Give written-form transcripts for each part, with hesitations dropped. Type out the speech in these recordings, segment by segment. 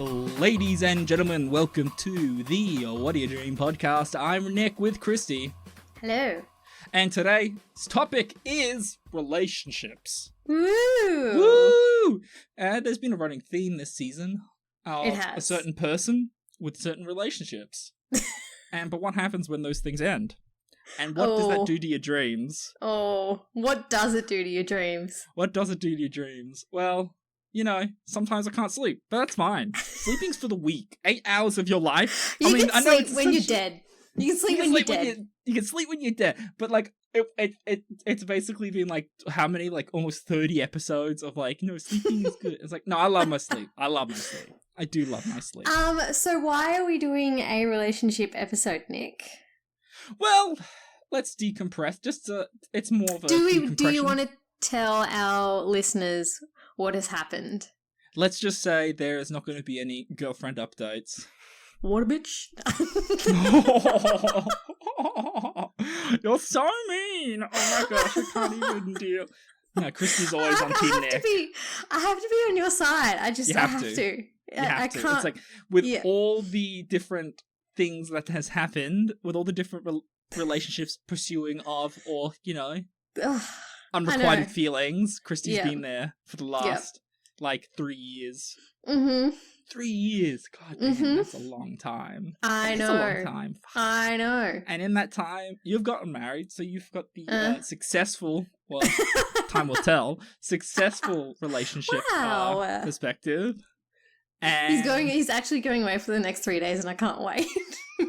Ladies and gentlemen, welcome to the What Are You Doing podcast. I'm Nick with Kristi. Hello. And today's topic is relationships. Woo! Woo! There's been a running theme this season of It has. a certain person with certain relationships. But what happens when those things end? And what does that do to your dreams? Oh, what does it do to your dreams? What does it do to your dreams? Well, you know, sometimes I can't sleep, but that's fine. Sleeping's for the weak. 8 hours of your life. You can sleep when you're dead. You can sleep when you're dead. You can sleep when you're dead. But like, it's basically been like how many, like almost 30 episodes of like, no, sleeping is good. It's like, no, I love my sleep. I do love my sleep. So why are we doing a relationship episode, Nick? Well, let's decompress. It's more of a decompression. Do you want to tell our listeners what has happened? Let's just say there is not going to be any girlfriend updates. What a bitch. You're so mean. Oh my gosh, I can't even deal. No, Kristi's always on Team Nick. I have to be on your side. I have to. You have to. I can't. It's like with all the different things that has happened, with all the different relationships pursuing of, or, you know, unrequited feelings, Kristi's been there for the last, 3 years. Mm-hmm. 3 years. God damn, that's a long time. I know. That's a long time. I know. And in that time, you've gotten married, so you've got the successful, well, time will tell, successful relationship perspective. And he's actually going away for the next 3 days and I can't wait.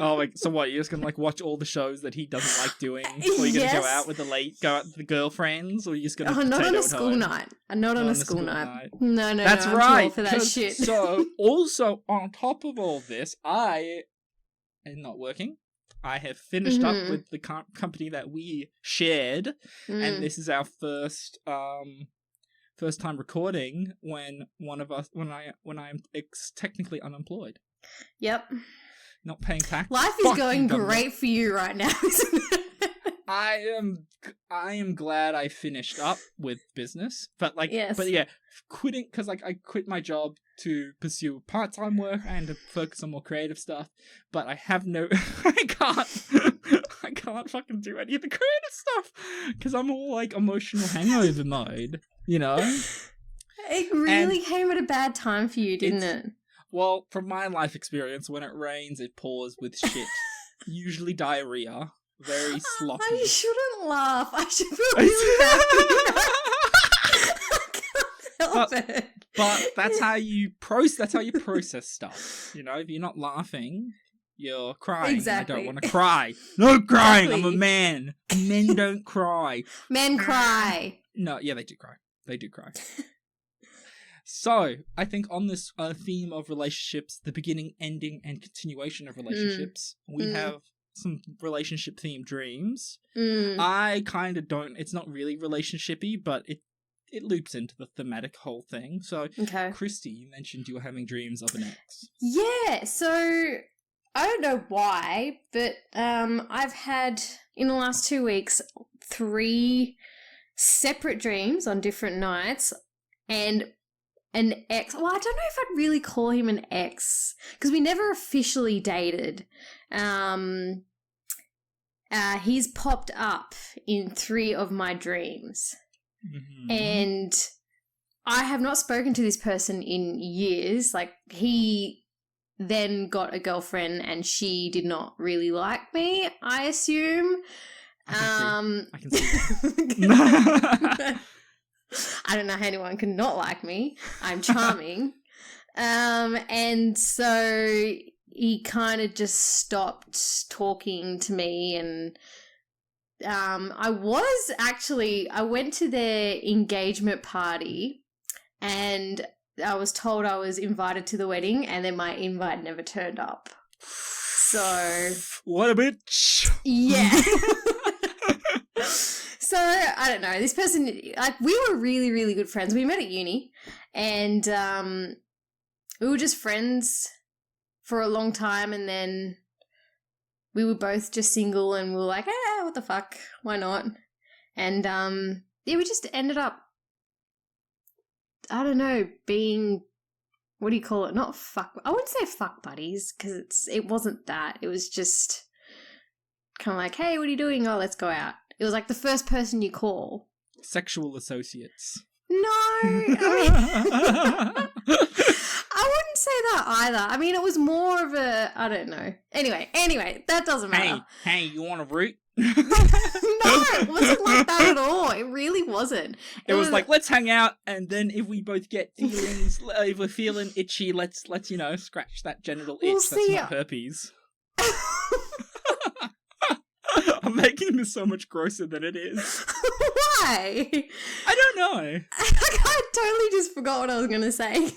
Oh, like, so what, you're just gonna watch all the shows that he doesn't like doing? Or you're gonna go out with the girlfriends? Or you're just gonna not on a school night. Not on a school night. No, that's right. For that shit. So, also, on top of all this, I am not working. I have finished up with the company that we shared, and this is our first time recording when I am technically unemployed. Yep. Not paying tax. Life is going great for you right now, isn't it? I am glad I finished up with business, but quitting, because I quit my job to pursue part-time work and to focus on more creative stuff, but I have I can't fucking do any of the creative stuff because I'm all like emotional hangover mode, you know? It really came at a bad time for you, didn't it? Well, from my life experience, when it rains, it pours with shit. Usually diarrhea. Very sloppy. I shouldn't laugh. I should feel really happy. I can't help it. But that's how you process stuff. You know, if you're not laughing, you're crying. Exactly. I don't want to cry. No crying. Exactly. I'm a man. Men don't cry. Men cry. No, yeah, they do cry. They do cry. So, I think on this theme of relationships, the beginning, ending, and continuation of relationships, we have some relationship-themed dreams. I kind of don't, it's not really relationship-y, but it loops into the thematic whole thing. So, Kristi, you mentioned you were having dreams of an ex. Yeah, so I don't know why, but I've had, in the last 2 weeks, 3 separate dreams on different nights, and an ex. Well, I don't know if I'd really call him an ex because we never officially dated. He's popped up in 3 of my dreams. Mm-hmm. And I have not spoken to this person in years. Like, he then got a girlfriend and she did not really like me, I assume. I can see. I don't know how anyone can not like me. I'm charming. And so he kind of just stopped talking to me, and I went to their engagement party and I was told I was invited to the wedding, and then my invite never turned up. So what a bitch. Yeah. So, I don't know, this person, like, we were really, really good friends. We met at uni, and we were just friends for a long time, and then we were both just single, and we were like, what the fuck, why not? And, we just ended up, I don't know, what do you call it? Not fuck. I wouldn't say fuck buddies because it wasn't that. It was just kind of like, hey, what are you doing? Oh, let's go out. It was like the first person you call. Sexual associates. No, I wouldn't say that either. I mean, it was more of a, I don't know. Anyway, that doesn't matter. Hey, you want a root? No, it wasn't like that at all. It really wasn't. It was like, let's hang out, and then if we both get feelings, if we're feeling itchy, let's scratch that genital itch. That's not herpes. I'm making this so much grosser than it is. Why? I don't know. I totally just forgot what I was going to say.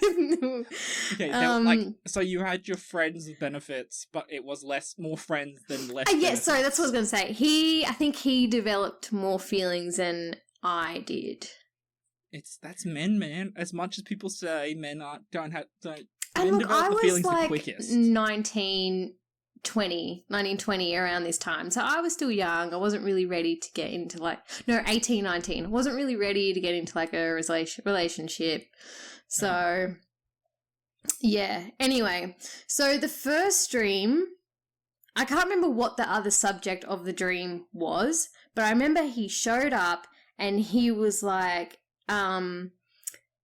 Okay, so you had your friends with benefits, but it was more friends than less benefits. Yeah, sorry, that's what I was going to say. I think he developed more feelings than I did. That's men, man. As much as people say men don't and men look, develop I the was feelings like the quickest. 1920 around this time. So I was still young. I wasn't really ready to get into 18, 19. I wasn't really ready to get into like a relationship. So yeah. Anyway, so the first dream, I can't remember what the other subject of the dream was, but I remember he showed up and he was like,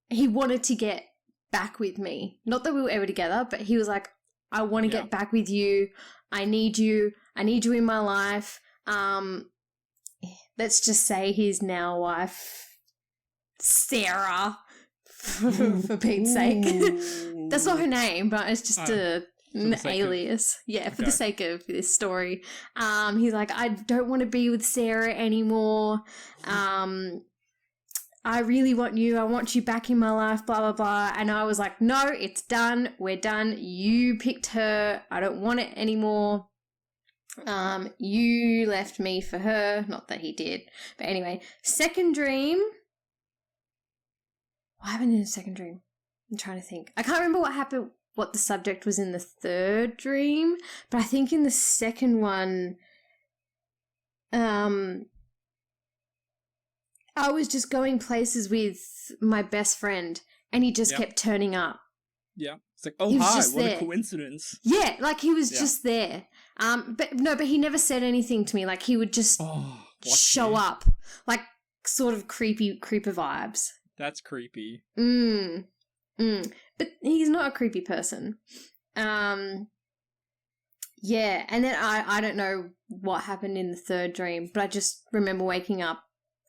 he wanted to get back with me. Not that we were ever together, but he was like, I want to get back with you. I need you. I need you in my life. Let's just say his now wife, Sarah, for Pete's sake. That's not her name, but it's just an alias. For the sake of this story. He's like, I don't want to be with Sarah anymore. I really want you. I want you back in my life, blah, blah, blah. And I was like, no, it's done. We're done. You picked her. I don't want it anymore. You left me for her. Not that he did. But anyway, second dream. What happened in the second dream? I'm trying to think. I can't remember what the subject was in the third dream. But I think in the second one, I was just going places with my best friend and he just kept turning up. Yeah. It's like, oh, hi, what a coincidence. Yeah, like he was just there. But he never said anything to me. Like he would just show up. Like sort of creeper vibes. That's creepy. But he's not a creepy person. Yeah, and then I don't know what happened in the third dream, but I just remember waking up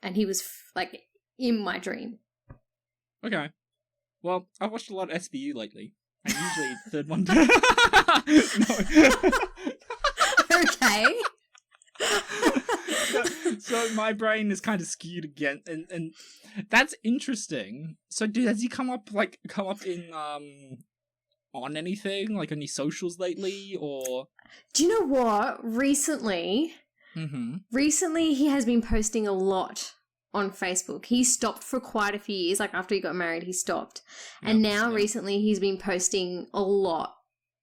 and he was like in my dream. Okay. Well, I've watched a lot of SVU lately. And usually the third one... Okay. So my brain is kind of skewed again. And that's interesting. So has he come up in on anything? Like any socials lately? Or... Do you know what? Recently he has been posting a lot on Facebook. He stopped for quite a few years. Like after he got married, he stopped. And now recently he's been posting a lot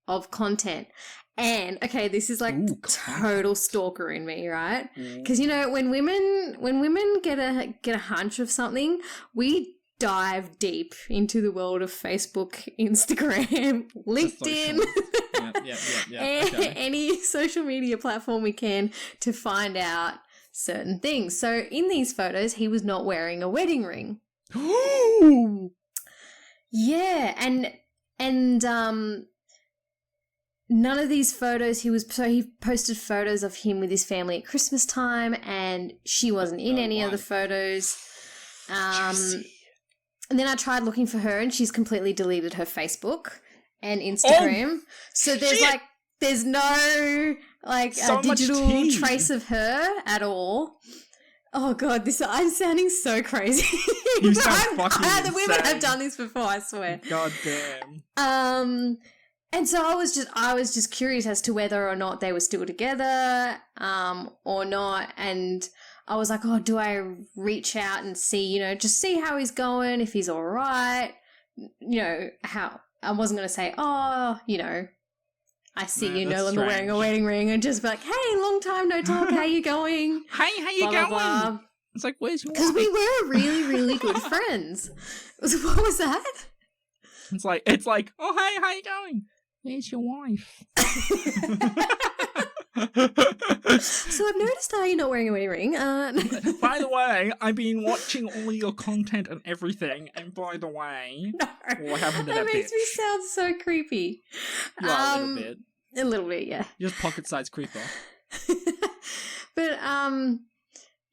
of content. And okay, this is like total stalker in me, right? Because you know, when women get a hunch of something, we dive deep into the world of Facebook, Instagram, LinkedIn, any social media platform we can to find out certain things. So in these photos, he was not wearing a wedding ring. Yeah, and none of these photos he posted photos of him with his family at Christmas time, and she wasn't in any of the photos. And then I tried looking for her, and she's completely deleted her Facebook and Instagram. So there's no digital trace of her at all. Oh god, I'm sounding so crazy. You sound fucking insane. The women have done this before, I swear. God damn. And so I was just curious as to whether or not they were still together, or not. And I was like, oh, do I reach out and see, just see how he's going, if he's all right, how I wasn't going to say, oh, I see you no longer wearing a wedding ring, and just be like, hey, long time no talk, how you going? Hey, how you going? Blah, blah. It's like, where's your wife? Because we were really, really good friends. What was that? It's like, oh, hey, how you going? Where's your wife? So I've noticed how you're not wearing a wedding ring. By the way, I've been watching all your content and everything, and by the way, No, what happened to that makes bitch? me sound so creepy. You are a little bit. A little bit, yeah. You're just pocket-sized creeper. But,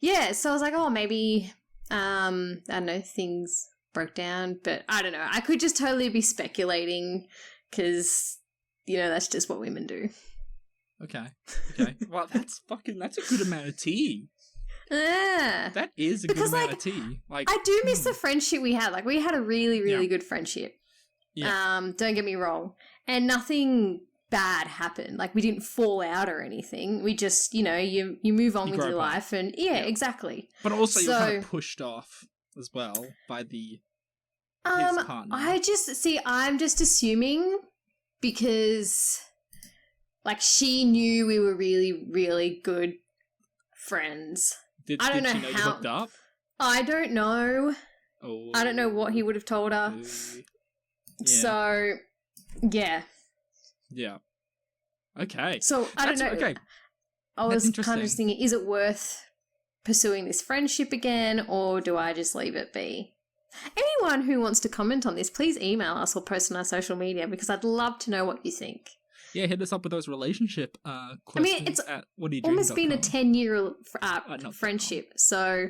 yeah, so I was like, oh, maybe, I don't know, things broke down, but I don't know. I could just totally be speculating because, you know, that's just what women do. Okay. Well, that's a good amount of tea. Yeah. That is a good amount of tea. Like, I do miss the friendship we had. Like, we had a really, really Yeah. good friendship. Yeah. Don't get me wrong. And nothing bad happened. Like, we didn't fall out or anything. We just, you know, you move on You with grow your apart. life, and yeah, exactly. But also you're kind of So- pushed off as well by his partner. I'm just assuming because, like, she knew we were really, really good friends. Did I don't she know know you how- hooked up? I don't know. Oh. I don't know what he would have told her. Yeah. So, yeah. Yeah. Okay. So, I don't know. Okay. I That's was kind of just interesting. thinking, is it worth pursuing this friendship again, or do I just leave it be? Anyone who wants to comment on this, please email us or post on our social media because I'd love to know what you think. Yeah, hit us up with those relationship questions. mean, it's at whatdoyoudream.com. Almost been a 10-year not friendship, so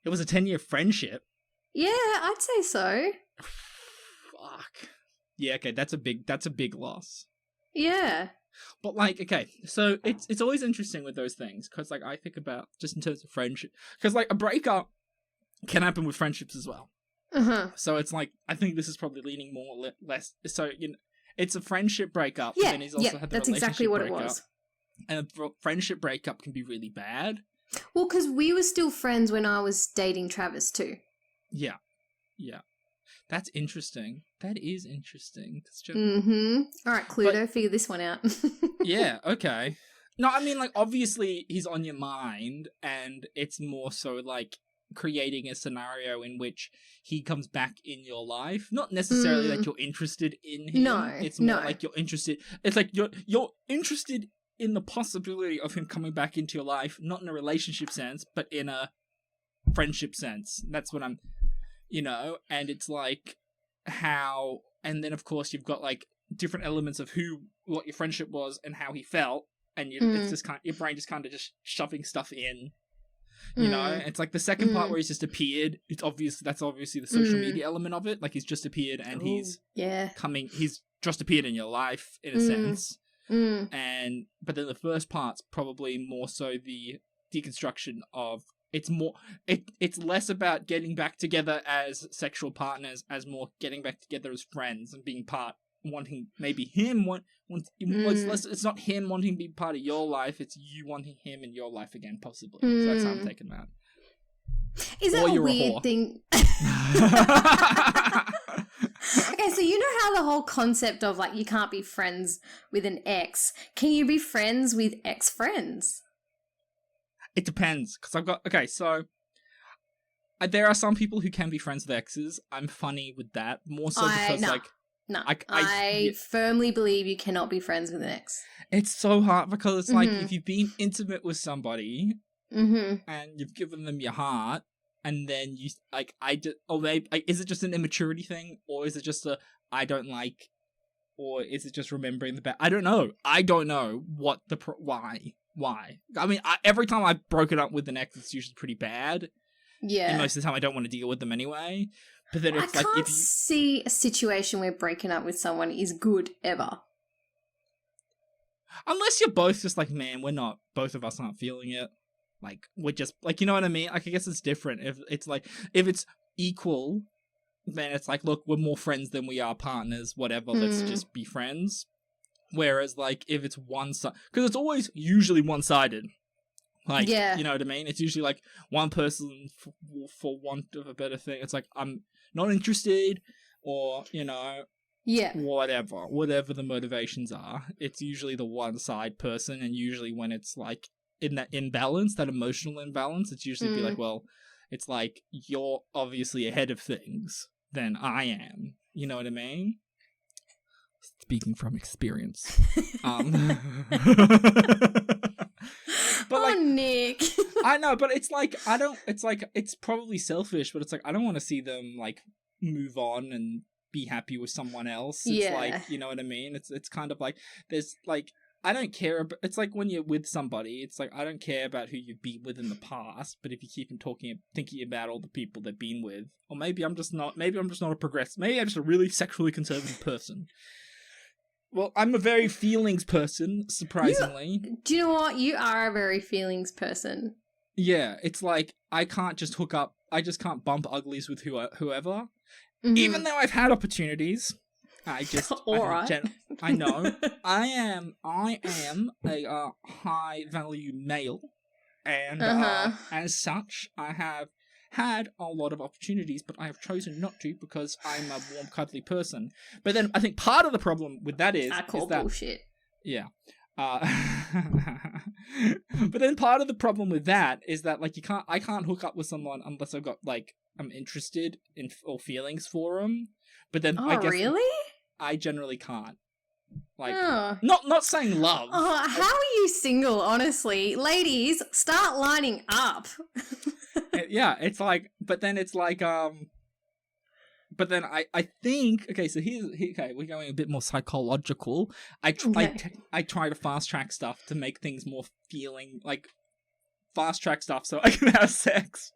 It was a 10-year friendship. yeah, I'd say so. Fuck. Yeah, okay, that's a big loss. Yeah. But like, okay, so it's always interesting with those things because like I think about just in terms of friendship because like a breakup can happen with friendships as well. Uh-huh. So it's like I think this is probably leaning more less. So you know, it's a friendship breakup. Yeah, but then he's also had the that's exactly relationship what it breakup, was. And a friendship breakup can be really bad. Well, because we were still friends when I was dating Travis too. Yeah. That's interesting. That is interesting. Mm-hmm. All right, Cluedo, figure this one out. Yeah, okay. No, I mean, like, obviously he's on your mind, and it's more so, like, creating a scenario in which he comes back in your life. Not necessarily that you're interested in him. No, It's more no. like you're interested... It's like you're interested in the possibility of him coming back into your life, not in a relationship sense, but in a friendship sense. That's what I'm... You know? And it's like, how... And then, of course, you've got, like, different elements of what your friendship was and how he felt, and it's just your brain just kind of just shoving stuff in, you know. It's like the second part where he's just appeared. That's obviously the social media element of it. Like he's just appeared and he's just appeared in your life in a sense. But then the first part's probably more so the deconstruction of it's less about getting back together as sexual partners as more getting back together as friends and being wanting maybe him it's not him wanting to be part of your life, it's you wanting him in your life again, possibly. So that's how I'm taking that. Is that a weird thing? Okay, so you know how the whole concept of like you can't be friends with an ex. Can you be friends with ex-friends? It depends, because so there are some people who can be friends with exes. I'm funny with that, more so because No, I I firmly believe you cannot be friends with an ex. It's so hard because it's like if you've been intimate with somebody Mm-hmm. and you've given them your heart, and then you is it just an immaturity thing, or is it just or is it just remembering the bad? I don't know what why. I mean, every time I've broken up with an ex, it's usually pretty bad. Yeah. And most of the time, I don't want to deal with them anyway. But then it's I like can't see a situation where breaking up with someone is good ever. Unless you're both just like, man, both of us aren't feeling it. Like, we're just, like, you know what I mean? Like, I guess it's different. If it's equal, then it's like, look, we're more friends than we are partners, whatever, let's just be friends. Whereas, like, if it's one-sided, because it's always usually one-sided. Like, you know what I mean? It's usually, like, one person, for want of a better thing, it's like, I'm not interested, or, you know, whatever the motivations are. It's usually the one-side person, and usually when it's, like, in that imbalance, that emotional imbalance, it's usually be like, well, it's like, you're obviously ahead of things than I am. You know what I mean? Speaking from experience. But like, Nick. I know, but it's like, it's probably selfish, but it's like, I don't want to see them, like, move on and be happy with someone else. It's like, you know what I mean? It's kind of like, there's, like, I don't care about, it's like when you're with somebody, it's like, I don't care about who you've been with in the past, but if you keep thinking about all the people they've been with, or maybe I'm just not a progressive, maybe I'm just a really sexually conservative person. Well, I'm a very feelings person, surprisingly. Do you know what? You are a very feelings person. Yeah, it's like, I can't just hook up, I just can't bump uglies with whoever. Mm-hmm. Even though I've had opportunities, I know. I am a high value male, and as such, I have had a lot of opportunities, but I have chosen not to because I'm a warm, cuddly person. But then I think part of the problem with that is bullshit. Yeah. But then part of the problem with that is that, like, I can't hook up with someone unless I've got, like, I'm interested in or feelings for them. But then I guess really? I generally can't. Like, not saying love. Oh, how are you single, honestly? Ladies, start lining up. Yeah, it's like, but then it's like, but then I think, okay, so okay, we're going a bit more psychological. I try to fast track stuff to make things more feeling, like, fast track stuff so I can have sex.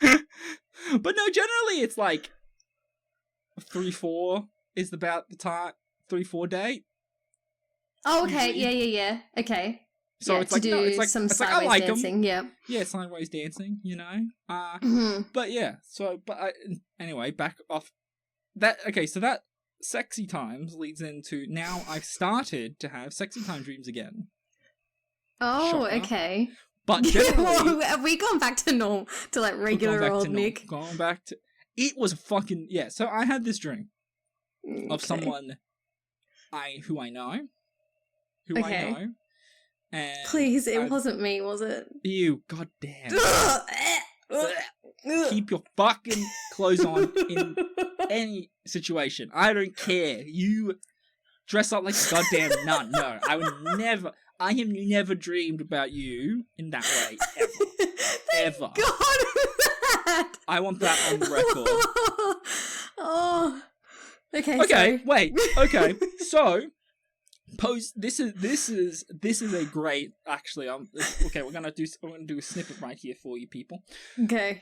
But no, generally it's like 3-4 is about the time, 3-4 date. Oh, okay, yeah. Okay. So yeah, it's like, do some sideways I like dancing, them. Yeah, sideways dancing, you know. But yeah, anyway, back off that. Okay, so that sexy times leads into now I've started to have sexy time dreams again. Oh, Shocker. Okay. But generally, have we gone back to normal, to like regular old Nick? Going back to, it was fucking, yeah. So I had this dream of someone who I know. And please, it wasn't me, was it? Ew, goddamn. Keep your fucking clothes on in any situation. I don't care. You dress up like a goddamn nun. No, I have never dreamed about you in that way, ever. God. I want that on the record. Oh. Okay. Okay, wait. Okay, so this is a great, actually, okay, we're gonna do a snippet right here for you people. Okay.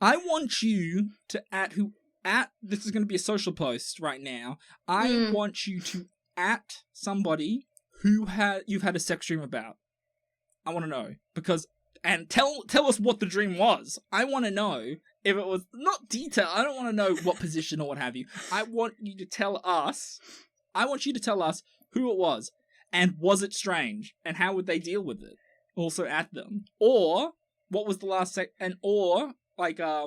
I want you to this is gonna be a social post right now. I want you to at somebody who you've had a sex dream about. I want to know, and tell us what the dream was. I want to know if it was not detail. I don't want to know what position or what have you. I want you to tell us who it was, and was it strange, and how would they deal with it? Also at them, or what was the last or like I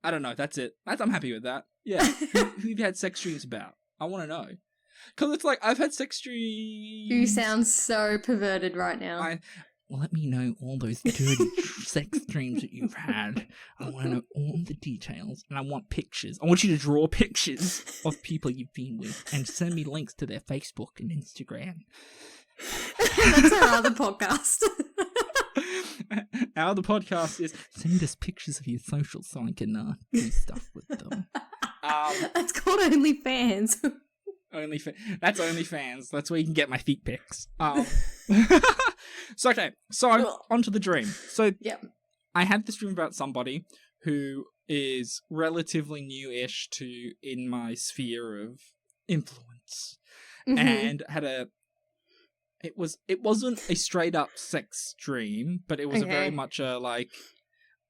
don't know. That's it. I'm happy with that. Yeah, who you've had sex dreams about? I want to know. Because it's like, I've had sex dreams. You sound so perverted right now. Let me know all those dirty sex dreams that you've had. I want to know all the details, and I want pictures. I want you to draw pictures of people you've been with, and send me links to their Facebook and Instagram. That's our other podcast. Our other podcast is, send us pictures of your socials so I can do stuff with them. That's called OnlyFans. That's OnlyFans. That's where you can get my feet pics. So onto the dream. So I had this dream about somebody who is relatively new-ish in my sphere of influence, and had it wasn't a straight up sex dream, but it was a very much a, like,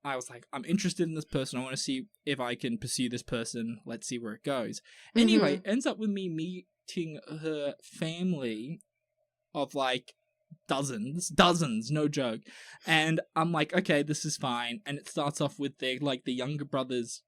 I was like, I'm interested in this person. I want to see if I can pursue this person. Let's see where it goes. Anyway, it ends up with me meeting her family of, like, dozens, no joke. And I'm like, okay, this is fine. And it starts off with the younger brothers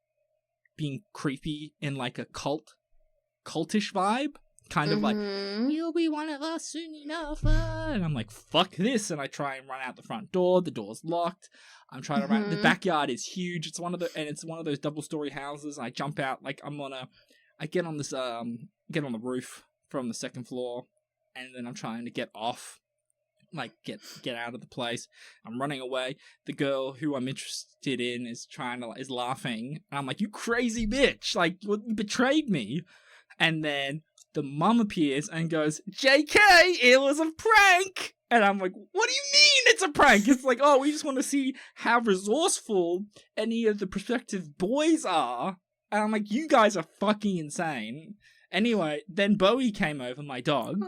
being creepy in, like, a cultish vibe. Kind of like, you'll be one of us soon enough. And I'm like, fuck this. And I try and run out the front door. The door's locked. I'm trying to run. The backyard is huge. It's one of those double-story houses. I jump out, like, I get on this get on the roof from the second floor, and then I'm trying to get off, like get out of the place. I'm running away. The girl who I'm interested in is laughing, and I'm like, "You crazy bitch! Like, you betrayed me!" And then the mum appears and goes, "JK, it was a prank!" And I'm like, "What do you mean it's a prank?" It's like, "Oh, we just want to see how resourceful any of the prospective boys are." And I'm like, "You guys are fucking insane." Anyway, then Bowie came over, my dog,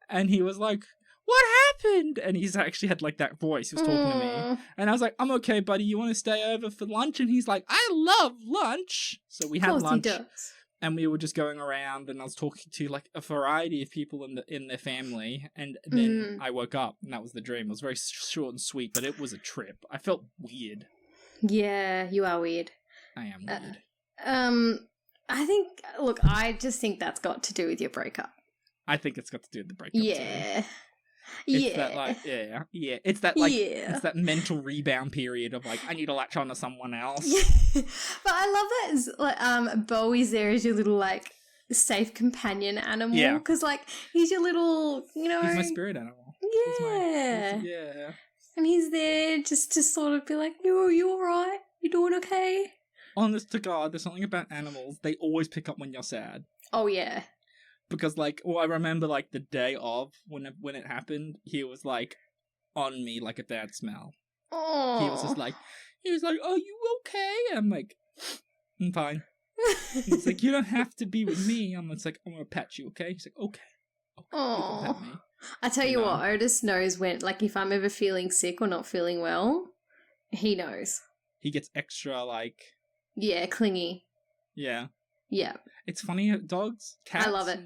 and he was like, "What happened?" And he's actually had like that voice. He was talking to me. And I was like, "I'm okay, buddy. You want to stay over for lunch?" And he's like, "I love lunch." So we had lunch. He does. And we were just going around, and I was talking to like a variety of people in their family, and then I woke up, and that was the dream. It was very short and sweet, but it was a trip. I felt weird. Yeah, you are weird. I am weird. I just think that's got to do with your breakup. I think it's got to do with the breakup. Yeah. Too. It's that It's that it's that mental rebound period of like, I need to latch on to someone else. Yeah. But I love that as like Bowie's there as your little like safe companion animal. Yeah. Because like he's your little, you know, he's my spirit animal. Yeah. Yeah. And he's there just to sort of be like, you alright? You doing okay? Honest to God, there's something about animals. They always pick up when you're sad. Oh yeah. Because, like, I remember, like, the day of, when it happened, he was, like, on me like a bad smell. Oh. He was like, "Are you okay?" And I'm like, "I'm fine." He's like, "You don't have to be with me." I'm like, "I'm gonna pet you, okay?" He's like, "Okay. You can pet me." I tell you what, Otis knows when, like, if I'm ever feeling sick or not feeling well, he knows. He gets extra, like... Yeah, clingy. Yeah. Yeah. It's funny, dogs, cats, I love it.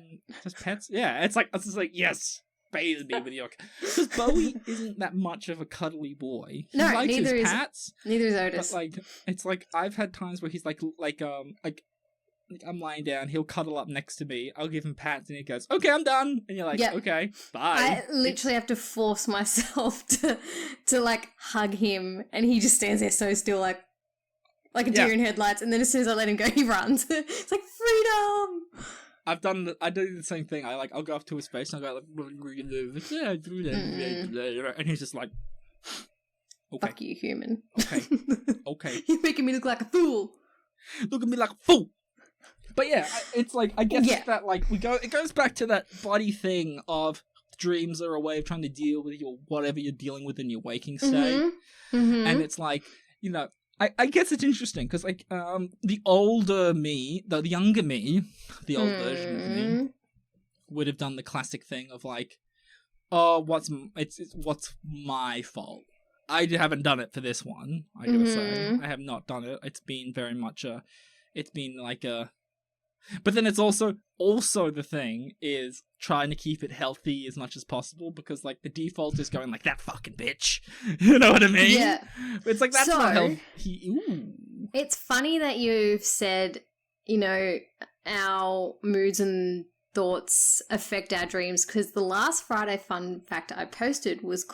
Just pets. Yeah, it's just like, yes, bathe me with your... Because Bowie isn't that much of a cuddly boy. He likes his pets. Neither is Otis. But, like, it's like, I've had times where he's like I'm lying down, he'll cuddle up next to me, I'll give him pats, and he goes, "Okay, I'm done." And you're like, "Okay, bye." I literally have to force myself to like hug him, and he just stands there so still, like a deer in headlights, and then as soon as I let him go, he runs. It's like freedom! I do the same thing. I'll go up to his face, and I'll go like, and he's just like, "Okay. Fuck you, human." Okay. You're making me look like a fool. Look at me like a fool. But yeah, it's like, I guess it's that, like, it goes back to that body thing of dreams are a way of trying to deal with whatever you're dealing with in your waking state. Mm-hmm. And it's like, you know, I guess it's interesting because, like, the older me, the younger me, the old version of me, would have done the classic thing of like, "Oh, what's my fault?" I haven't done it for this one. I gotta say, I have not done it. It's been very much but then it's also the thing is trying to keep it healthy as much as possible, because like the default is going like, "That fucking bitch." You know what I mean? Yeah. It's like, that's not healthy. Ooh. It's funny that you've said, you know, our moods and thoughts affect our dreams, because the last Friday fun fact I posted was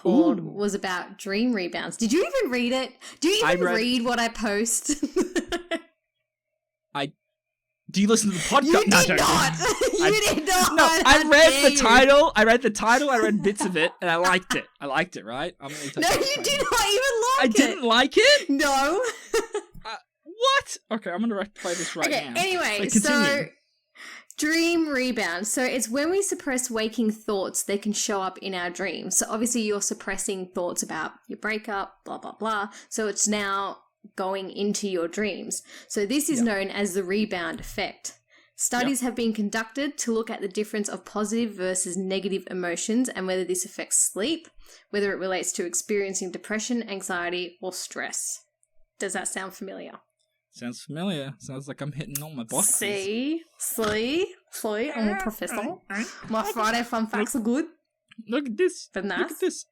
about dream rebounds. Did you even read it? Do you even read what I post? Do you listen to the podcast? You did not. You did not. No, I read the title. I read the title. I read bits of it, and I liked it. right? No, you did not even like it. I didn't like it? No. What? Okay, I'm going to play this right now. Okay, anyway, so dream rebound. So it's when we suppress waking thoughts, they can show up in our dreams. So obviously you're suppressing thoughts about your breakup, blah, blah, blah. So it's now going into your dreams. So this is known as the rebound effect. Studies have been conducted to look at the difference of positive versus negative emotions and whether this affects sleep, whether it relates to experiencing depression, anxiety, or stress. Does that sound familiar? Sounds familiar. Sounds like I'm hitting all my boxes. See? I'm a professor. My Friday fun facts are good. Look at this. But nice. Look at this.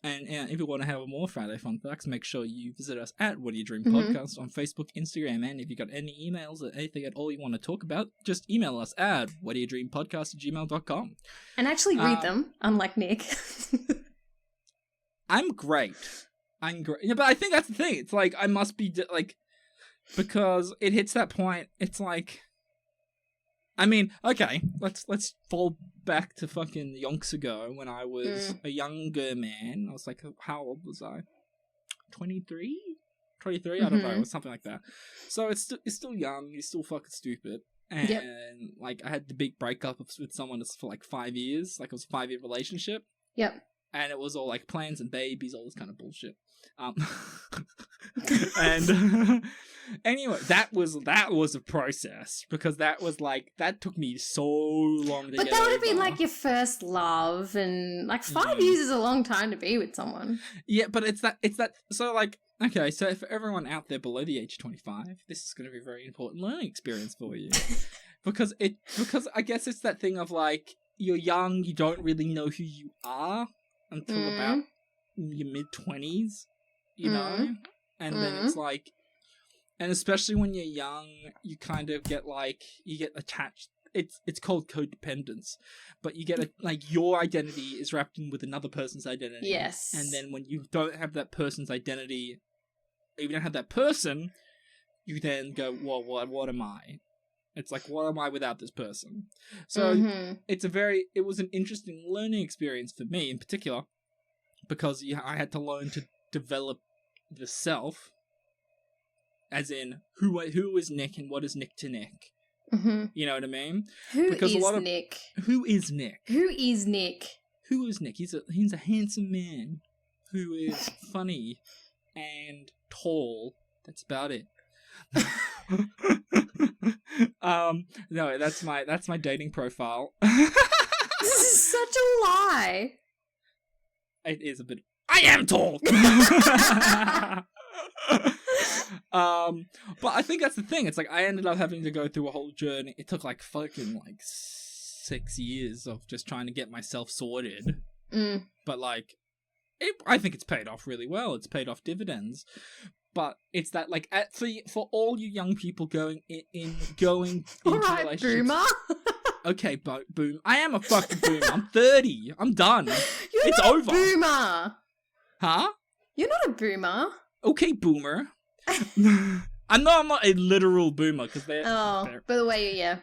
And if you want to have more Friday fun facts, make sure you visit us at What Do You Dream Podcast on Facebook, Instagram, and if you got any emails or anything at all you want to talk about, just email us at whatdoyoudreampodcast@gmail.com. And actually read them, unlike Nick. I'm great. Yeah, but I think that's the thing. It's like, I must be, like, because it hits that point, it's like, I mean, okay, let's fall back to fucking yonks ago when I was a younger man. I was like, how old was I? 23? 23? I don't know, it was something like that. So it's still young, you're still fucking stupid. And, like, I had the big breakup with someone for, like, 5 years. Like, it was a 5-year relationship. Yep. And it was all, like, plans and babies, all this kind of bullshit. And anyway, that was a process, because that was, like, that took me so long to get But that would have over. been, like, your first love, and, like, 5 years is a long time to be with someone. Yeah, but it's that, so, like, okay, so for everyone out there below the age of 25, this is going to be a very important learning experience for you. because I guess it's that thing of, like, you're young, you don't really know who you are until about your mid-20s, you know? And then it's like, and especially when you're young, you kind of get, like, you get attached. It's called codependence, but you get like, your identity is wrapped in with another person's identity. Yes. And then when you don't have that person's identity, if you don't have that person, you then go, well, what am I? It's like, what am I without this person? So it was an interesting learning experience for me in particular, because I had to learn to develop the self, as in who is Nick and what is Nick to Nick. You know what I mean? Who is Nick? Who is Nick? Who is Nick? Who is Nick? He's a handsome man who is funny and tall. That's about it. No, that's my dating profile. This is such a lie. It is a bit. I am tall. But I think that's the thing. It's like, I ended up having to go through a whole journey. It took like fucking like 6 years of just trying to get myself sorted. But like, I think it's paid off really well. It's paid off dividends. But it's that, like, for all you young people going into relationships. Boomer. Okay, boom. I am a fucking boomer. I'm 30. I'm done. It's over. Boomer. Huh? You're not a boomer. Okay, boomer. I'm not a literal boomer, because they're. By the way, yeah.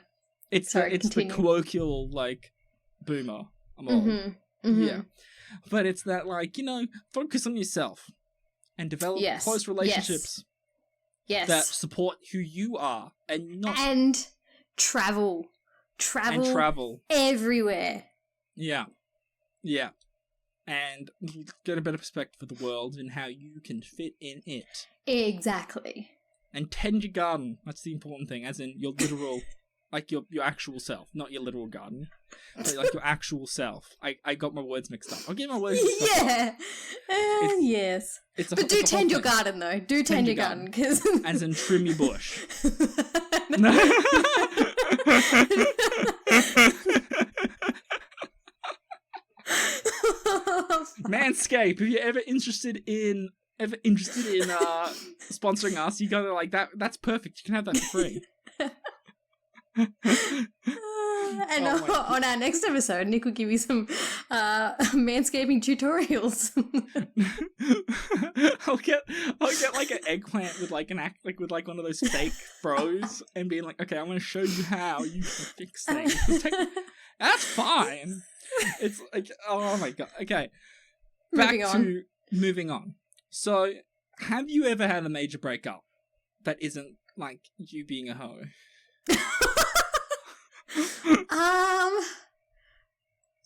It's the colloquial, like, boomer. I'm old. Yeah. But it's that, like, you know, focus on yourself and develop close relationships that support who you are, and not. And travel everywhere. Yeah. And you get a better perspective of the world and how you can fit in it. Exactly. And tend your garden. That's the important thing, as in your literal, like your actual self, not your literal garden, but like your actual self. I got my words mixed up. I'll get my words mixed up. Yes. But do tend your garden, though. Do tend your garden, because as in trim your bush. Manscaped, if you're ever interested in sponsoring us, you gotta, like, that's perfect. You can have that for free. And on our next episode, Nick will give you some manscaping tutorials. I'll get like an eggplant with like with like one of those fake froze, and being like, okay, I'm gonna show you how you can fix things. That's fine. It's like, oh my god. Okay, moving on. So, have you ever had a major breakup that isn't like you being a hoe?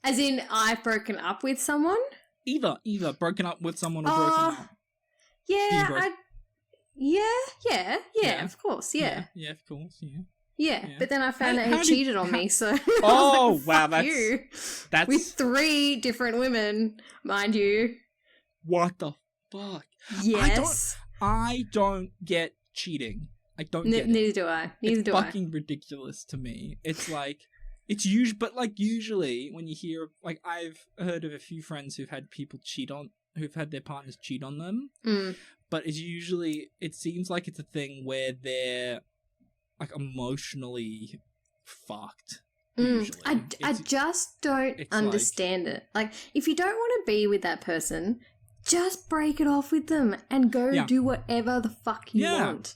As in, I've broken up with someone? Either broken up with someone or broken up. Yeah, yeah, of course, yeah. Yeah, of course, yeah. Yeah, but then I found out he cheated on me, so oh, like, wow, that's with 3 different women, mind you. What the fuck? Yes. I don't get cheating. I don't get it. Neither do I. It's fucking ridiculous to me. It's like, it's usually when you hear, like, I've heard of a few friends who've had their partners cheat on them, but it seems like it's a thing where they're, like, emotionally fucked. Usually. I just don't understand it. Like, if you don't want to be with that person, just break it off with them and go do whatever the fuck you want.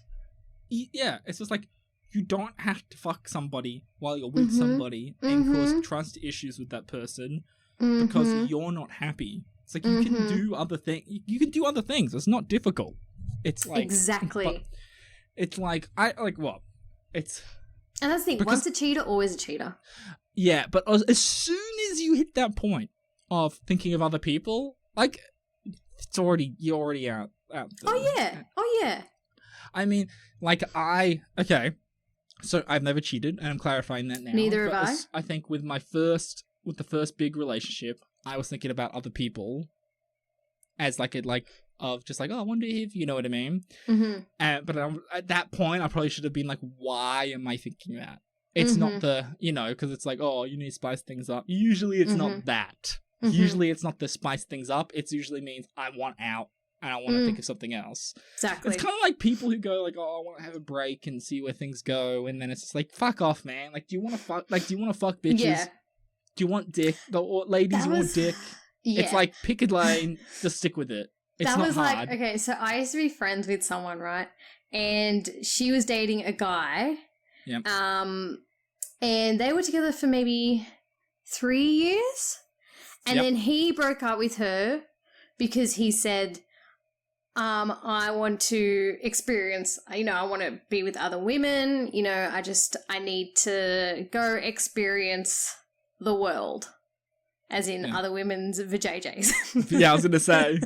Yeah, it's just like, you don't have to fuck somebody while you're with somebody and cause trust issues with that person because you're not happy. It's like you can do other things. You can do other things. It's not difficult. It's like exactly. It's like what? It's and that's the thing. Once a cheater, always a cheater. Yeah, but as soon as you hit that point of thinking of other people, like you're already out. Oh yeah. I mean, like okay. So I've never cheated, and I'm clarifying that now. Neither have I. I think with the first big relationship, I was thinking about other people as of just like, oh, I wonder if, you know what I mean? Mm-hmm. But at that point, I probably should have been like, why am I thinking that? It's not because it's like, oh, you need to spice things up. Usually it's not that. Usually it's not the spice things up. It usually means I want out and I want to think of something else. Exactly. It's kind of like people who go like, oh, I want to have a break and see where things go. And then it's just like, fuck off, man. Like, do you want to fuck bitches? Yeah. Do you want dick? Or ladies want dick? Yeah. It's like, pick a lane, just stick with it. It's not hard. Like, okay, so I used to be friends with someone, right? And she was dating a guy. Yep. And they were together for maybe 3 years. And then he broke up with her because he said, I want to experience, I want to be with other women. I need to go experience the world. As in other women's vajayjays. Yeah, I was going to say.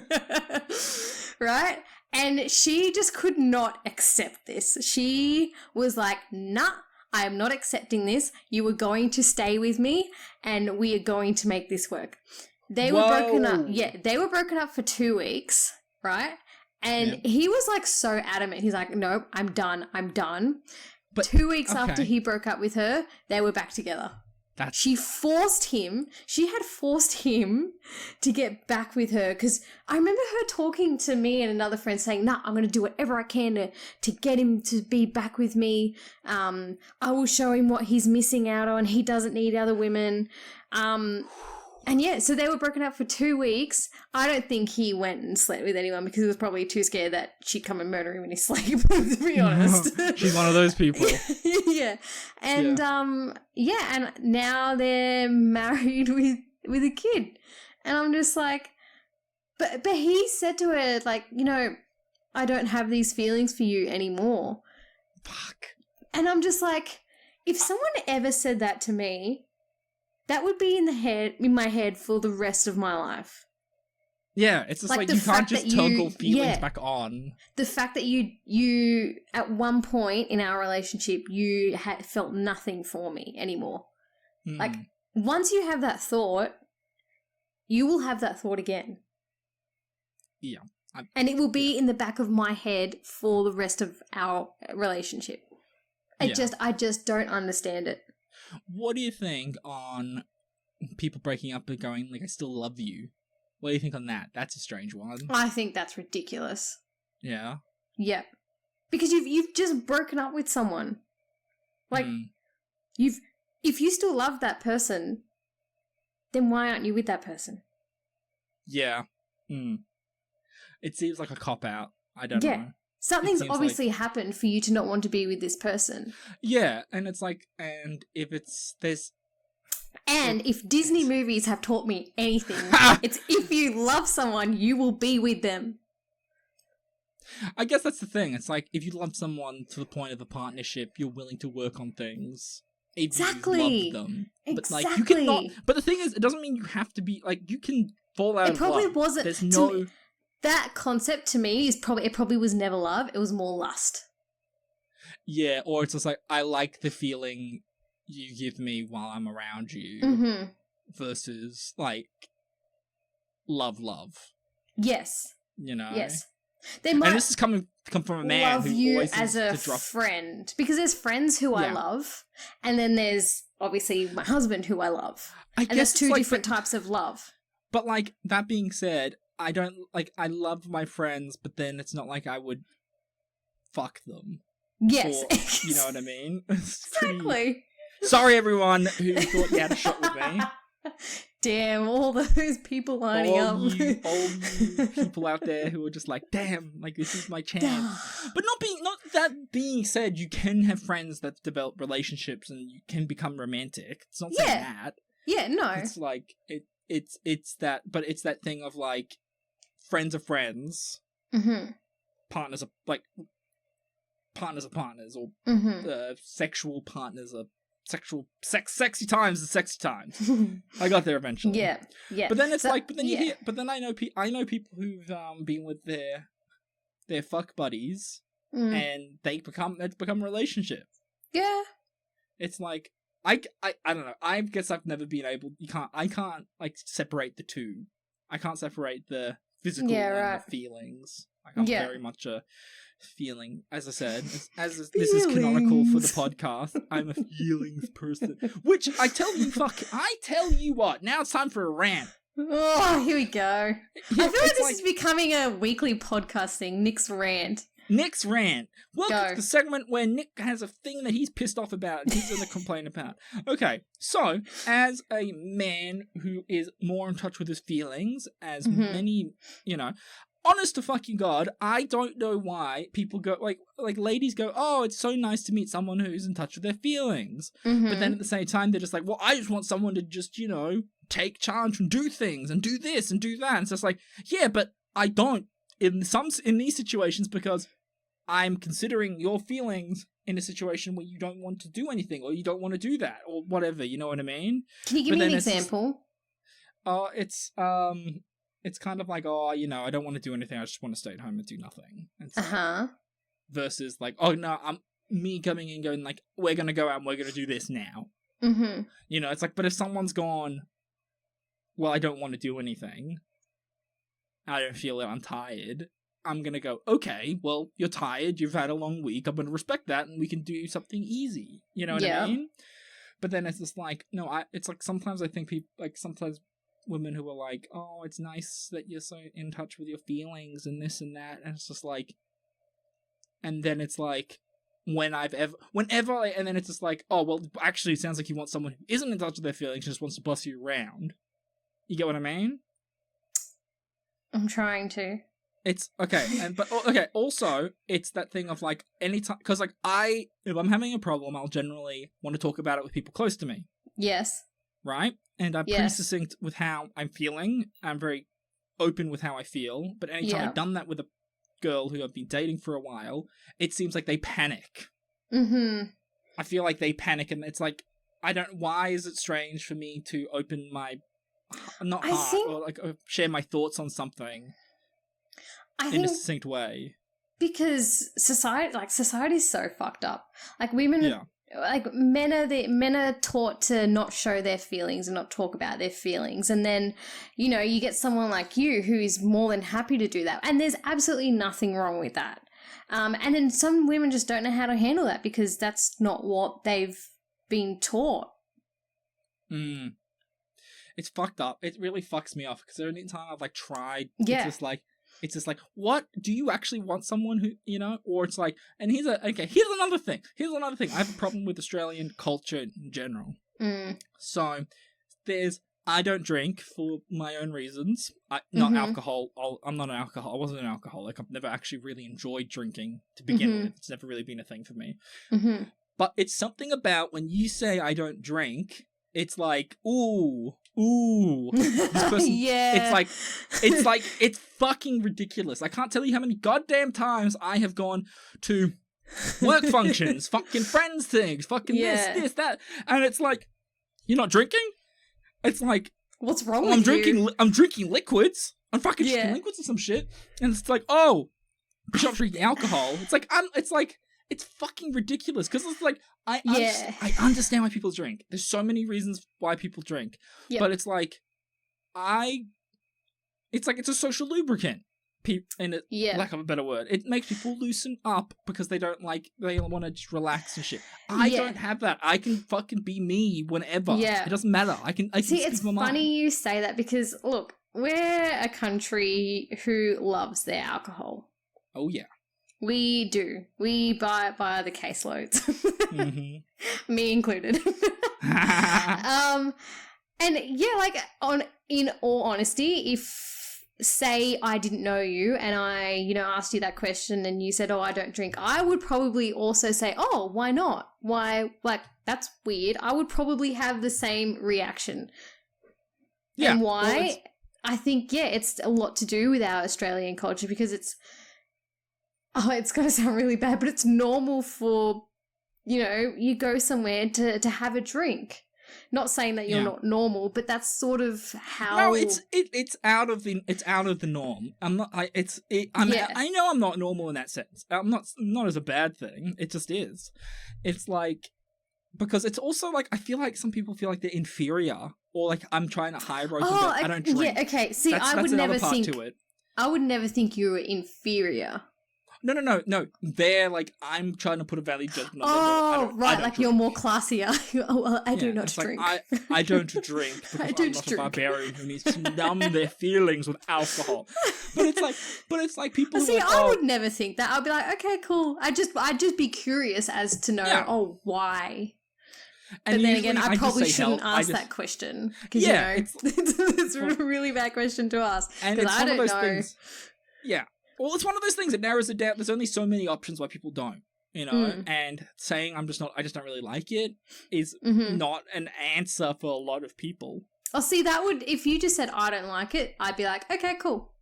Right? And she just could not accept this. She was like, nah, I am not accepting this. You are going to stay with me and we are going to make this work. They were broken up. Yeah, they were broken up for 2 weeks, right? And he was like so adamant. He's like, nope, I'm done. But 2 weeks after he broke up with her, they were back together. She had forced him to get back with her because I remember her talking to me and another friend saying, nah, I'm going to do whatever I can to get him to be back with me. I will show him what he's missing out on. He doesn't need other women. And yeah, so they were broken up for 2 weeks. I don't think he went and slept with anyone because he was probably too scared that she'd come and murder him in his sleep, to be honest. She's one of those people. Yeah. And, and now they're married with a kid. And I'm just like, but he said to her, like, I don't have these feelings for you anymore. Fuck. And I'm just like, if someone ever said that to me, that would be in my head for the rest of my life. Yeah, it's just like you can't just toggle feelings back on. The fact that you at one point in our relationship, you had felt nothing for me anymore. Like, once you have that thought, you will have that thought again. Yeah. And it will be in the back of my head for the rest of our relationship. I just don't understand it. What do you think on people breaking up and going, like, I still love you? What do you think on that? That's a strange one. I think that's ridiculous. Yeah? Yeah. Because you've just broken up with someone. Like, if you still love that person, then why aren't you with that person? Yeah. It seems like a cop-out. I don't know. Something's obviously happened for you to not want to be with this person. Yeah, and it's like, and if Disney movies have taught me anything, it's if you love someone, you will be with them. I guess that's the thing. It's like, if you love someone to the point of a partnership, you're willing to work on things. Exactly. You love them. But like, you cannot. But the thing is, it doesn't mean you have to be like, you can fall out of love. It probably wasn't. There's no. That concept to me is probably was never love. It was more lust. Yeah, or it's just like, I like the feeling you give me while I'm around you versus like love. Yes. Yes. They might. And this is come from a man love who you always as a friend, because there's friends who I love, and then there's obviously my husband who I love. And there's two different types of love. But like, that being said, I love my friends, but then it's not like I would fuck them. Yes. You know what I mean? Exactly. Sorry, everyone who thought you had a shot with me. Damn, all those people lining up. All you people out there who are just like, damn, like this is my chance. But not that being said, you can have friends that develop relationships and you can become romantic. It's not saying that. Yeah, no. It's like it's that, but it's that thing of like friends are friends, partners are like partners are partners, or sexual partners are sexy times are sexy times. I got there eventually. Yeah. But then it's but then I know people who've been with their fuck buddies and it's become a relationship. Yeah. It's like I don't know. I guess I've never been able. I can't like separate the two. I can't separate the physical and the feelings. Like I'm very much a feeling, as I said, as this is canonical for the podcast. I'm a feelings person. Which I tell you what. Now it's time for a rant. Oh, here we go. Yeah, I feel like this is becoming a weekly podcast thing. Nick's rant. Welcome to the segment where Nick has a thing that he's pissed off about and he's going to complain about. Okay, so as a man who is more in touch with his feelings, as many, honest to fucking God, I don't know why people go, like ladies go, oh, it's so nice to meet someone who's in touch with their feelings. But then at the same time, they're just like, well, I just want someone to just, take charge and do things and do this and do that. And it's just like, yeah, but I don't in these situations because I'm considering your feelings in a situation where you don't want to do anything or you don't want to do that or whatever, you know what I mean? Can you give me an example? It's kind of like, I don't want to do anything, I just want to stay at home and do nothing. Versus like, oh no, I'm me coming in going like, we're gonna go out and we're gonna do this now. It's like, but if someone's gone, well, I don't want to do anything, I don't feel it, I'm tired, I'm gonna go, okay, well, you're tired, you've had a long week, I'm gonna respect that, and we can do something easy. You know what I mean? But then it's just like, no, it's like sometimes I think people, like sometimes women who are like, oh, it's nice that you're so in touch with your feelings and this and that, and it's just like, and then it's like, whenever, and then it's just like, oh, well, actually, it sounds like you want someone who isn't in touch with their feelings, just wants to boss you around. You get what I mean? I'm trying to. It's okay, also, it's that thing of like, anytime, because like, if I'm having a problem, I'll generally want to talk about it with people close to me. Yes. Right? And I'm pretty succinct with how I'm feeling. I'm very open with how I feel. But anytime I've done that with a girl who I've been dating for a while, it seems like they panic. I feel like they panic, and it's like, why is it strange for me to open my, or like share my thoughts on something in a succinct way? Because society's so fucked up. Like women, like men are taught to not show their feelings and not talk about their feelings, and then you get someone like you who is more than happy to do that, and there's absolutely nothing wrong with that. And then some women just don't know how to handle that because that's not what they've been taught. It's fucked up. It really fucks me off because every time I've like tried, it's just like, what? Do you actually want someone who, or it's like, and here's another thing. I have a problem with Australian culture in general. So I don't drink for my own reasons. Not alcohol. I'm not an alcohol. I wasn't an alcoholic. I've never actually really enjoyed drinking to begin with. It's never really been a thing for me. But it's something about when you say I don't drink, it's like, ooh, this person, it's fucking ridiculous. I can't tell you how many goddamn times I have gone to work functions, fucking friends things, fucking this, that, and it's like, you're not drinking? It's like, what's wrong with you? I'm drinking liquids. I'm fucking drinking liquids or some shit, and it's like, oh, but you're not drinking alcohol. It's like, it's fucking ridiculous because it's like, I understand why people drink. There's so many reasons why people drink, but it's like, it's a social lubricant. In lack of a better word, it makes people loosen up because they want to just relax and shit. I don't have that. I can fucking be me whenever. It doesn't matter. I can see. It's funny you say that because look, we're a country who loves their alcohol. Oh yeah. We do. We buy it by the caseloads. Me included. And yeah, like in all honesty, if say I didn't know you and I, asked you that question and you said, "Oh, I don't drink," I would probably also say, "Oh, why not? Why? Like that's weird." I would probably have the same reaction. Yeah. And why? Well, I think it's a lot to do with our Australian culture because it's going to sound really bad, but it's normal for you go somewhere to have a drink. Not saying that you're not normal, but that's sort of how. No, it's out of the norm. I know I'm not normal in that sense. I'm not as a bad thing. It just is. It's like because it's also like I feel like some people feel like they're inferior or like I'm trying to high road them. I don't drink. Yeah, okay. See, I would never think you were inferior. No. They're like, I'm trying to put a value judgment on them. Oh, right, like you're more classier. I do not drink. I don't drink because I'm not a barbarian who needs to numb their feelings with alcohol. But it's like people See, like, I would never think that. I'd be like, okay, cool. I'd just be curious as to know, why. And then again, I probably shouldn't ask that question. Because, it's a really bad question to ask. And it's one of those things. Yeah. Well, it's one of those things that narrows it down. There's only so many options why people don't, and saying I just don't really like it is not an answer for a lot of people. Oh, see, if you just said I don't like it, I'd be like, okay, cool.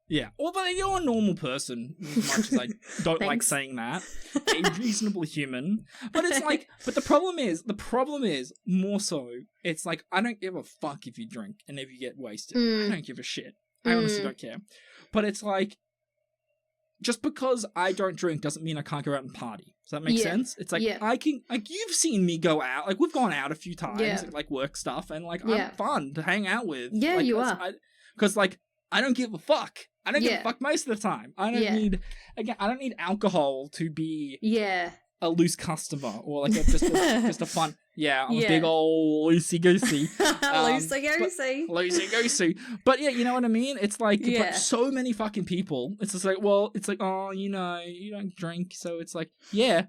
Yeah. Well, but you're a normal person, as much as I don't like saying that. A reasonable human. But it's like, but the problem is more so, it's like, I don't give a fuck if you drink and if you get wasted. I don't give a shit. I honestly don't care. But it's like, just because I don't drink doesn't mean I can't go out and party. Does that make sense? It's like, I can, like, you've seen me go out. Like, we've gone out a few times, and, like, work stuff, and, like, I'm fun to hang out with. Yeah, like, you are. Because, like, I don't give a fuck. I don't give a fuck most of the time. I don't need alcohol to be a loose customer or, like, just a fun... Yeah, I'm a big old loosey-goosey. Loosey-goosey. But yeah, you know what I mean? It's like, but so many fucking people, it's just like, well, it's like, oh, you don't drink, so it's like, yeah,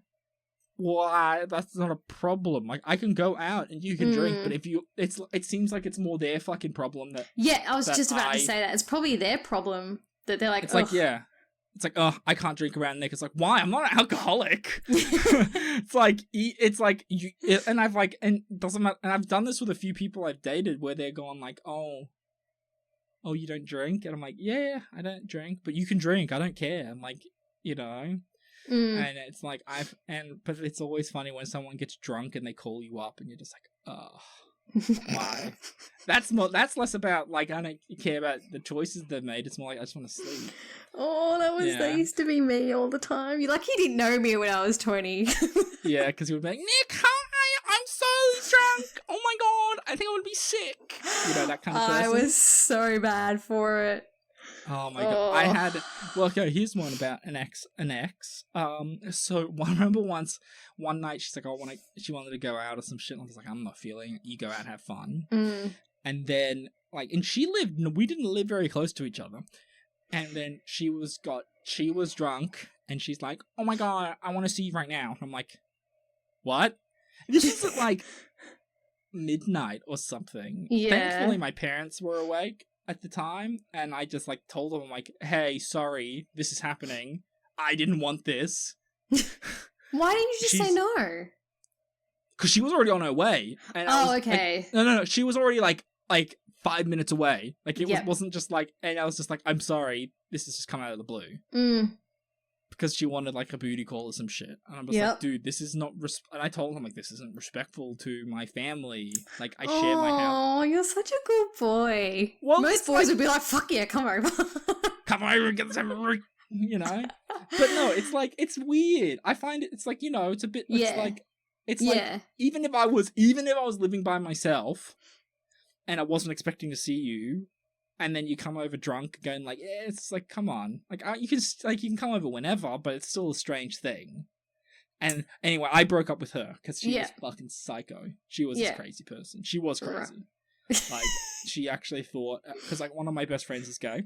well, that's not a problem. Like, I can go out and you can drink, but if you, it seems like it's more their fucking problem that... Yeah, I was just about to say that. It's probably their problem that they're like, it's like, yeah. It's like, oh, I can't drink around Nick. It's like, why? I'm not an alcoholic. It's like you, and I've like, and doesn't matter. And I've done this with a few people I've dated where they're going like, oh, you don't drink, and I'm like, yeah, I don't drink, but you can drink. I don't care. I'm like, and it's like but it's always funny when someone gets drunk and they call you up and you're just like, oh. Why? That's less about like I don't care about the choices they've made. It's more like I just want to sleep. Oh, that used to be me all the time. You didn't know me when I was 20. Yeah, because you would be like, Nick, hi, I'm so drunk. Oh my god, I think I would be sick. That kind of person. I was so bad for it. Oh my god, I had. Well, okay, here's one about an ex. So I remember one night she's like, she wanted to go out or some shit. And I was like, I'm not feeling it. You go out, have fun. And then and we didn't live very close to each other. And then she was drunk, and she's like, oh my god, I want to see you right now. And I'm like, what? This is at like midnight or something. Yeah. Thankfully, my parents were awake at the time, and I just like told them, I'm like, hey, sorry, this is happening. I didn't want this. Why didn't you just say no? Because she was already on her way. And okay. Like, no, she was already like 5 minutes away. Like it wasn't just like, and I was just like, I'm sorry, this has just come out of the blue. Because she wanted like a booty call or some shit. And I was like, dude, this is not and I told him like, this isn't respectful to my family. Like I share my house. Oh, you're such a good boy. Well, most boys would be like, fuck yeah, come over. Come over and get this over. But no, it's like, it's weird. I find it's like, it's a bit, it's like, even if I was living by myself and I wasn't expecting to see you, and then you come over drunk going like, yeah, it's like, come on. Like, you can come over whenever, but it's still a strange thing. And anyway, I broke up with her because she was fucking psycho. She was this crazy person. She was crazy. Like, she actually thought, because like one of my best friends is gay.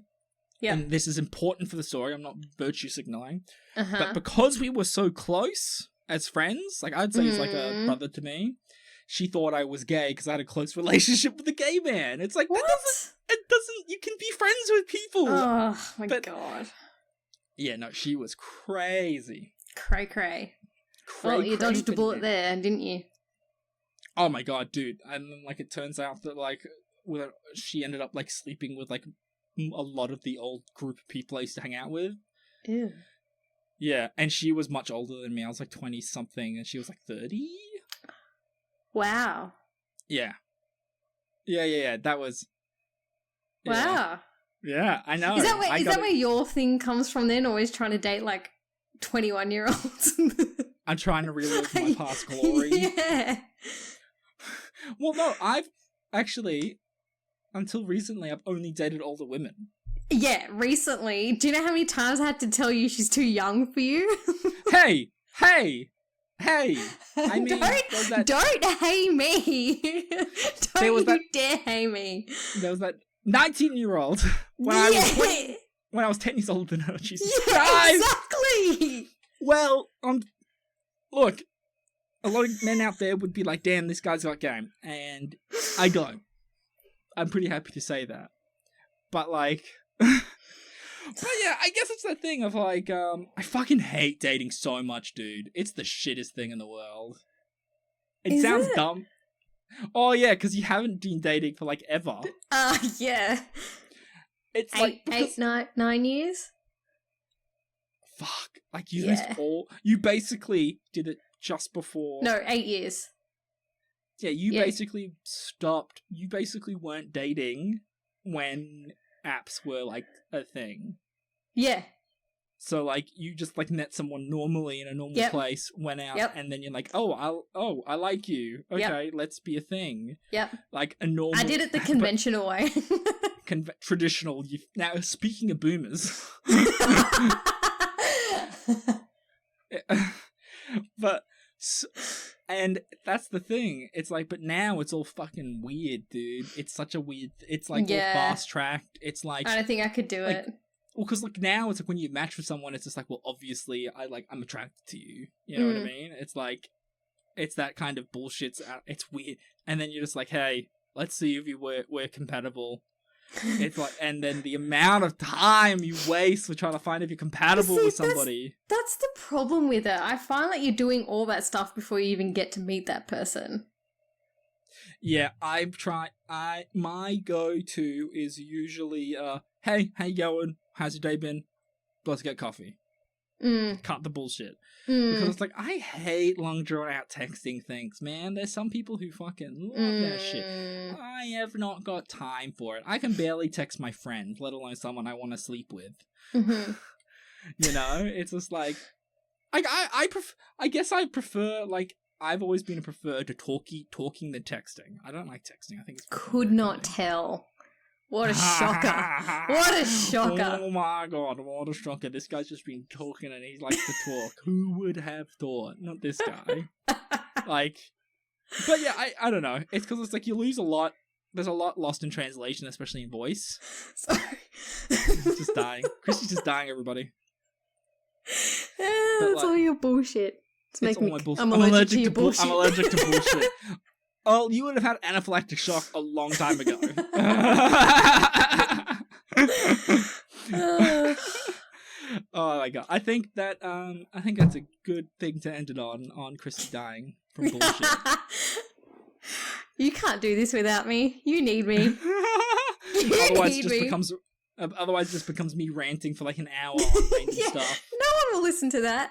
Yeah. And this is important for the story. I'm not virtue signaling. But because we were so close as friends, like I'd say he's like a brother to me, she thought I was gay because I had a close relationship with a gay man. It's like, What? you can be friends with people. Oh, my God. Yeah, no, she was crazy. Cray. Well, you dodged a bullet there, didn't you? Oh my God, dude. And then, like, it turns out that, like, she ended up, like, sleeping with, like, a lot of the old group of people I used to hang out with. Ew. Yeah, and she was much older than me. I was, like, 20-something, and she was, like, 30? Wow. Yeah. Yeah. That was... Yeah. Wow. Yeah, I know. Is that where your thing comes from then? Always trying to date, like, 21-year-olds? I'm trying to relive my past glory. Yeah. Well, no, I've actually, until recently, I've only dated older women. Yeah, recently. Do you know how many times I had to tell you she's too young for you? Hey! I mean, don't hey me. Don't you dare hey me. There was that 19-year-old when I was 10 years older than her. Jesus Christ! Exactly! Well, look, a lot of men out there would be like, damn, this guy's got game. And I don't. I'm pretty happy to say that. But, like... but yeah, I guess it's that thing of, like, I fucking hate dating so much, dude. It's the shittest thing in the world. It sounds dumb. Oh, yeah, because you haven't been dating for, like, ever. Yeah. It's eight, 9 years? Fuck. Like, you missed all... You basically did it just before... No, 8 years. Yeah, you basically stopped... You basically weren't dating when apps were, like, a thing. Yeah. So, like, you just, like, met someone normally in a normal place, went out, and then you're like, I like you. Okay, let's be a thing. Yep. Like, a normal... I did it the conventional way. Traditional. Now, speaking of boomers... but... and that's the thing. It's like, but now it's all fucking weird, dude. It's such a weird... It's, like, all fast-tracked. It's like... I don't think I could do it. Well, because, like, now it's like when you match with someone, it's just like, well, obviously, I'm attracted to you. You know what I mean? It's like, it's that kind of bullshit. It's weird. And then you're just like, hey, let's see if we're compatible. It's like, and then the amount of time you waste for trying to find if you're compatible with somebody. That's the problem with it. I find like you're doing all that stuff before you even get to meet that person. Yeah, my go-to is usually, hey, how you going? How's your day been? Let's get coffee. Cut the bullshit. Because it's like, I hate long drawn out texting things, man. There's some people who fucking love that shit. I have not got time for it. I can barely text my friend, let alone someone I want to sleep with. You know? It's just like, I guess I prefer, like, I've always been a prefer to talking than texting. I don't like texting. I think it's... Could not tell. What a shocker. What a shocker. Oh my God, what a shocker. This guy's just been talking and he likes to talk. Who would have thought? Not this guy. Like, but yeah, I don't know. It's because it's like you lose a lot. There's a lot lost in translation, especially in voice. Sorry. He's just dying. Kristi's just dying, everybody. That's like, all your bullshit. It's making me... bullshit. I'm allergic to your bullshit. I'm allergic to bullshit. Oh, you would have had anaphylactic shock a long time ago. Oh my God. I think that's a good thing to end it on Kristi dying from bullshit. You can't do this without me. You need me. Otherwise it just becomes me ranting for like an hour on random stuff. No one will listen to that.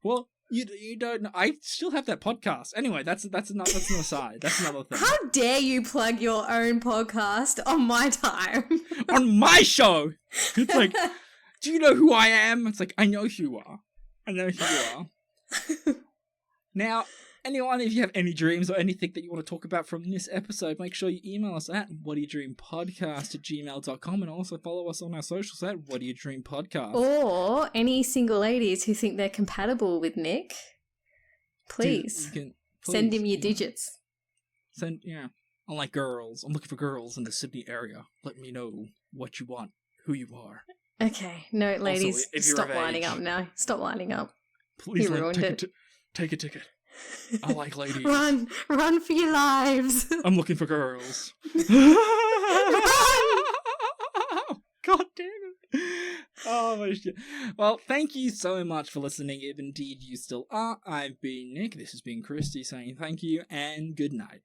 Well, you don't know. I still have that podcast. Anyway, that's another aside. That's another thing. How dare you plug your own podcast on my time? On my show! It's like, do you know who I am? It's like, I know who you are. I know who you are. Now, anyone, if you have any dreams or anything that you want to talk about from this episode, make sure you email us at whatdoyoudreampodcast@gmail.com and also follow us on our socials at whatdoyoudreampodcast. Or any single ladies who think they're compatible with Nick, please send him your digits. I like girls. I'm looking for girls in the Sydney area. Let me know what you want, who you are. Okay, no, ladies, also, stop lining up now. Stop lining up. Please you ruined it. Take a ticket. I like ladies. Run for your lives. I'm looking for girls. God damn it. Oh my shit. Well, thank you so much for listening, if indeed you still are. I've been Nick, this has been Kristi saying thank you, and good night.